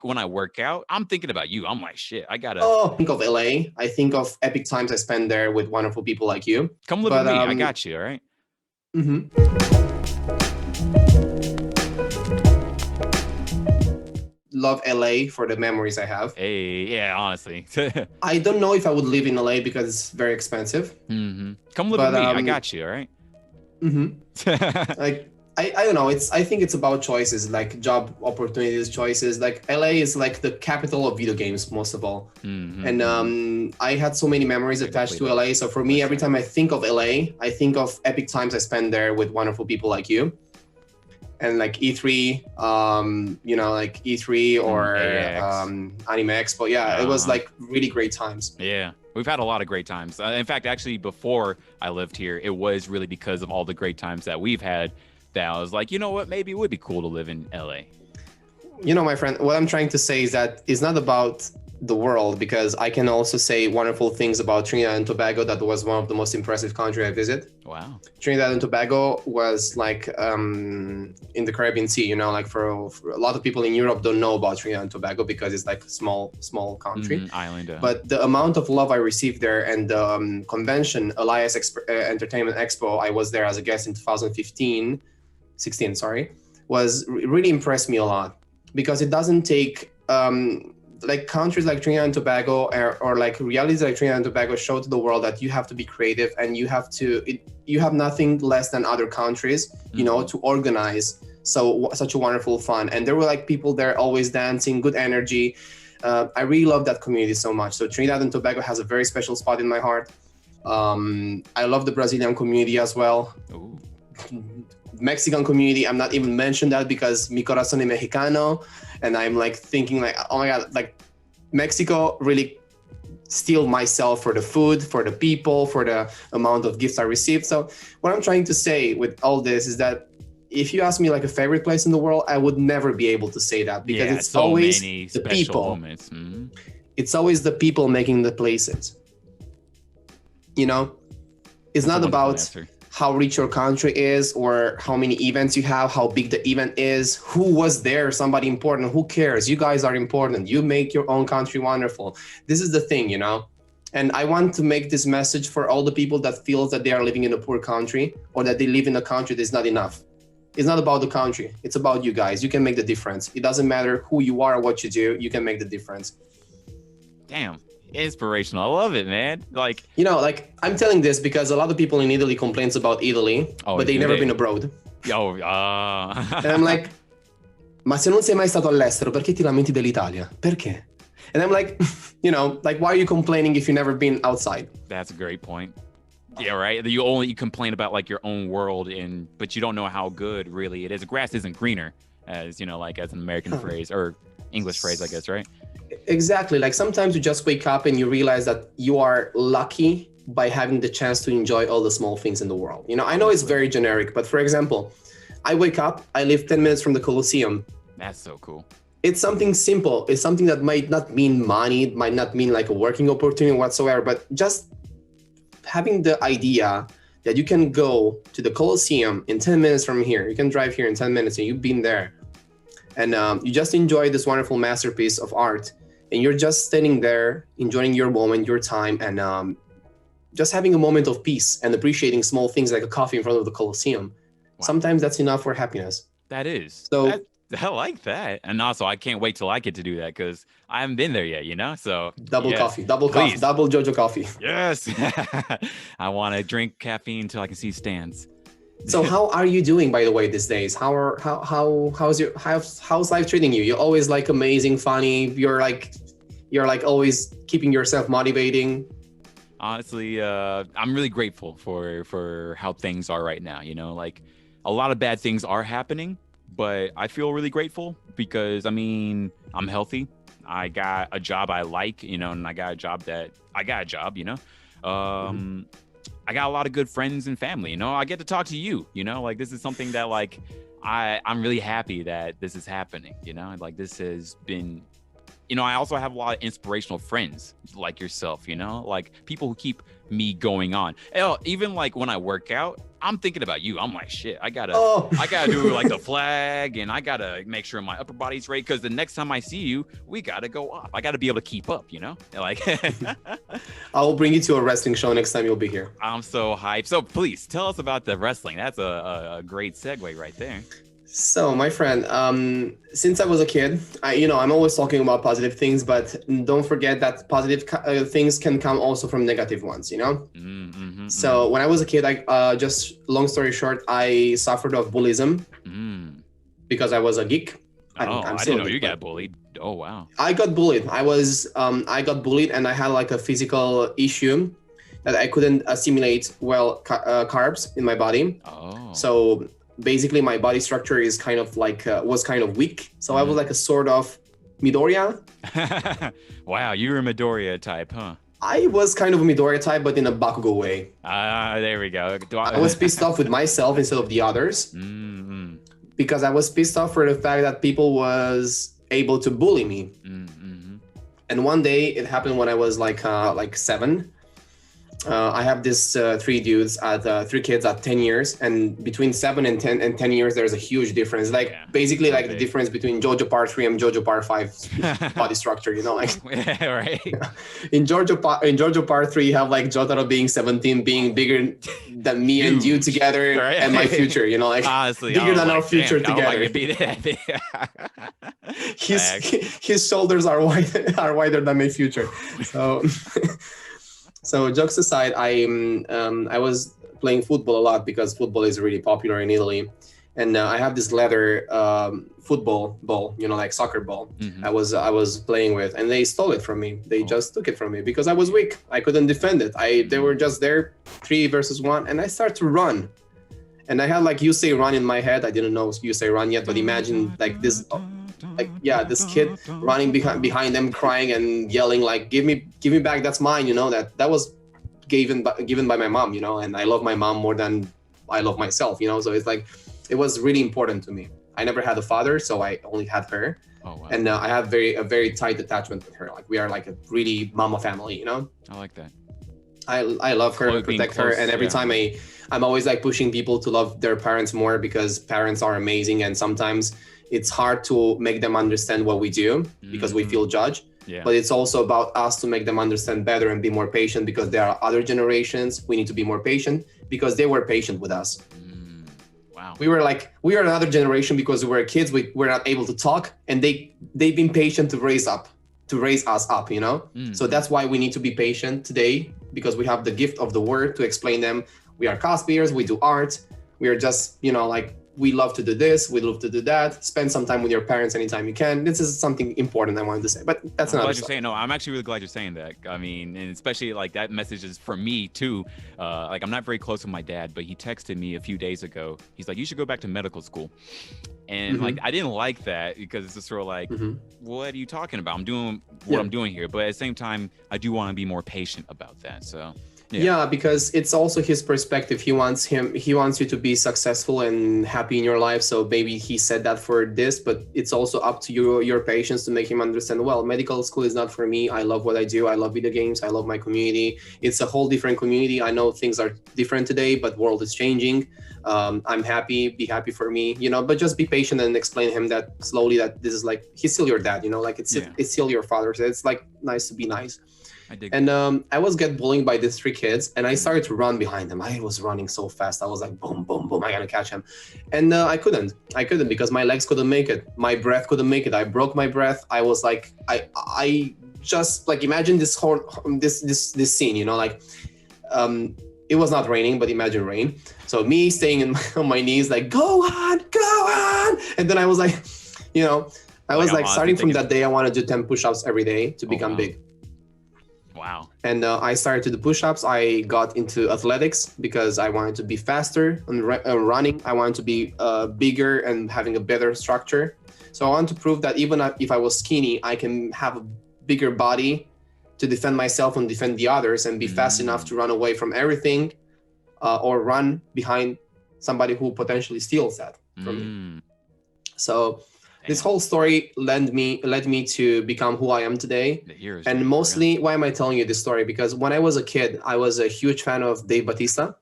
when I work out, I'm thinking about you. I'm like, shit, I gotta Think of LA. I think of epic times I spend there with wonderful people like you. come live with But me. I got you. All right. love LA for the memories I have. Hey, yeah, honestly. I don't know if I would live in LA because it's very expensive. Come live with But me. I got you. All right. like I don't know. I think it's about choices, like job opportunities, choices. Like LA is like the capital of video games, most of all. And I had so many memories attached to LA. So for me, every time I think of LA, I think of epic times I spend there with wonderful people like you. And like E3, like E3 or Anime Expo. Yeah, it was like really great times. Yeah, we've had a lot of great times. In fact, actually, before I lived here, it was really because of all the great times that we've had that I was like, you know what, maybe it would be cool to live in LA. You know, my friend, what I'm trying to say is that it's not about the world, because I can also say wonderful things about Trinidad and Tobago. That was one of the most impressive countries I visited. Wow. Trinidad and Tobago was like in the Caribbean Sea, you know, like for a lot of people in Europe don't know about Trinidad and Tobago because it's like a small country. Island. But the amount of love I received there, and the convention, Elias Entertainment Expo, I was there as a guest in 2016, sorry, was really impressed me a lot, because it doesn't take like countries like Trinidad and Tobago or like realities like Trinidad and Tobago show to the world that you have to be creative, and you have nothing less than other countries, you know, to organize such a wonderful fun. And there were like people there always dancing, good energy. I really love that community so much. So Trinidad and Tobago has a very special spot in my heart. I love the Brazilian community as well. Ooh. Mexican community, I'm not even mentioned that because mi corazón es mexicano, and I'm like thinking like, oh my god, like Mexico really steal myself for the food, for the people, for the amount of gifts I received. So what I'm trying to say with all this is that if you ask me like a favorite place in the world, I would never be able to say that, because it's so always the people. It's always the people making the places. You know, it's not about how rich your country is or how many events you have, how big the event is, who was there, somebody important, who cares? You guys are important. You make your own country wonderful. This is the thing, you know? And I want to make this message for all the people that feels that they are living in a poor country, or that they live in a country that's not enough. It's not about the country. It's about you guys. You can make the difference. It doesn't matter who you are or what you do. You can make the difference. Damn. Inspirational. I love it, man. Like, you know, like I'm telling this because a lot of people in Italy complains about Italy, but they've never been abroad. And I'm like, ma se non sei mai stato all'estero, perché ti lamenti dell'Italia? Perché? And I'm like, you know, like, why are you complaining if you've never been outside? That's a great point. Yeah, right. You complain about like your own world, but you don't know how good really it is. The grass isn't greener, as you know, like as an American phrase or English phrase, I guess, right? Exactly. Like sometimes you just wake up and you realize that you are lucky by having the chance to enjoy all the small things in the world. You know, I know it's very generic, but for example, I wake up, I live 10 minutes from the Colosseum. That's so cool. It's something simple. It's something that might not mean money, it might not mean like a working opportunity whatsoever, but just having the idea that you can go to the Colosseum in 10 minutes from here. You can drive here in 10 minutes and you've been there. And you just enjoy this wonderful masterpiece of art. And you're just standing there, enjoying your moment, your time, and just having a moment of peace and appreciating small things like a coffee in front of the Colosseum. Wow. Sometimes that's enough for happiness. That is. So I like that. And also, I can't wait till I get to do that because I haven't been there yet, you know? So double coffee, double JOJO coffee. Yes. I want to drink caffeine until I can see stands. So how are you doing, by the way, these days? How's life treating you? You're always like amazing, funny. You're like always keeping yourself motivating. Honestly, I'm really grateful for how things are right now. You know, like a lot of bad things are happening, but I feel really grateful because I mean, I'm healthy. I got a job I like, you know, and I got a job, you know. I got a lot of good friends and family, you know. I get to talk to you, you know, like this is something that like I'm really happy that this is happening, you know, like this has been I also have a lot of inspirational friends like yourself, like people who keep me going on. Hell, even like when I work out, I'm thinking about you. I'm like, shit, I gotta do like the flag, and I gotta make sure my upper body's right, because the next time I see you, we gotta go up. I gotta be able to keep up, like. I'll bring you to a wrestling show next time you'll be here. I'm so hyped. So please tell us about the wrestling. That's a great segue right there. So, my friend, since I was a kid, I'm always talking about positive things, but don't forget that positive things can come also from negative ones, So when I was a kid, I just long story short, I suffered of bullyism because I was a geek. I didn't know you got bullied. Oh, wow. I got bullied. I got bullied, and I had like a physical issue that I couldn't assimilate well carbs in my body. Oh. So basically my body structure is kind of like was kind of weak, so I was like a sort of Midoriya. Wow, you were a Midoriya type, huh? I was kind of a Midoriya type, but in a Bakugo way. There we go. I was pissed off with myself instead of the others, because I was pissed off for the fact that people was able to bully me. And one day it happened when I was like 7. I have this three kids at 10 years, and between 7 and 10 years, there's a huge difference. Basically like the difference between JOJO Part 3 and JOJO Part 5 body structure, like. Yeah, right. In JOJO Part 3, you have like Jotaro being 17, being bigger than me and you together, right? And my future, like. Honestly, bigger than our future together. His shoulders are wider than my future. So. So jokes aside, I was playing football a lot because football is really popular in Italy, and I have this leather football ball, like soccer ball. I was playing with, and they stole it from me. They just took it from me because I was weak. I couldn't defend it. They were just there, 3 versus 1, and I started to run. And I had like you say run in my head. I didn't know you say run yet, but imagine like this. This kid running behind them, crying and yelling like, give me back, that's mine, that was given by my mom, and I love my mom more than I love myself, so it's like, it was really important to me. I never had a father, so I only had her. Oh, wow. And I have a very tight attachment with her. Like we are like a really mama family, I like that. I love her and protect her, and every time I'm always like pushing people to love their parents more, because parents are amazing, and sometimes it's hard to make them understand what we do because we feel judged. Yeah. But it's also about us to make them understand better and be more patient, because there are other generations. We need to be more patient because they were patient with us. Wow. We are another generation because we were kids. We were not able to talk, and they've been patient to raise us up, So that's why we need to be patient today, because we have the gift of the word to explain them. We are cosplayers, we do art. We are just, we love to do this, we love to do that. Spend some time with your parents anytime you can. This is something important I wanted to say, but that's another stuff. No, I'm actually really glad you're saying that. I mean, and especially like that message is for me too. Like I'm not very close with my dad, but he texted me a few days ago. He's like, you should go back to medical school. And like, I didn't like that, because it's just sort of like, what are you talking about? I'm doing what I'm doing here. But at the same time, I do want to be more patient about that. So. Yeah, because it's also his perspective. He wants you to be successful and happy in your life. So maybe he said that for this, but it's also up to your patience to make him understand, well, medical school is not for me. I love what I do. I love video games. I love my community. It's a whole different community. I know things are different today, but world is changing. I'm happy, be happy for me, but just be patient and explain him that slowly, that this is like, he's still your dad, like it's still your father. So it's like nice to be nice. I was get bullied by these 3 kids, and I started to run behind them. I was running so fast. I was like, boom, boom, boom. I gotta catch him. And I couldn't because my legs couldn't make it. My breath couldn't make it. I broke my breath. I was like, I just like, imagine this whole, this scene, it was not raining, but imagine rain. So me staying on my knees, like, go on. And then I was like, I was like starting from that day, I want to do 10 push-ups every day to become big. Wow. And I started to do push-ups. I got into athletics because I wanted to be faster and running. I wanted to be bigger and having a better structure. So I want to prove that even if I was skinny, I can have a bigger body to defend myself and defend the others, and be fast enough to run away from everything or run behind somebody who potentially steals that from me. So This Damn. whole story led me to become who I am today. The hero's And journey, mostly, why am I telling you this story? Because when I was a kid, I was a huge fan of Dave Bautista.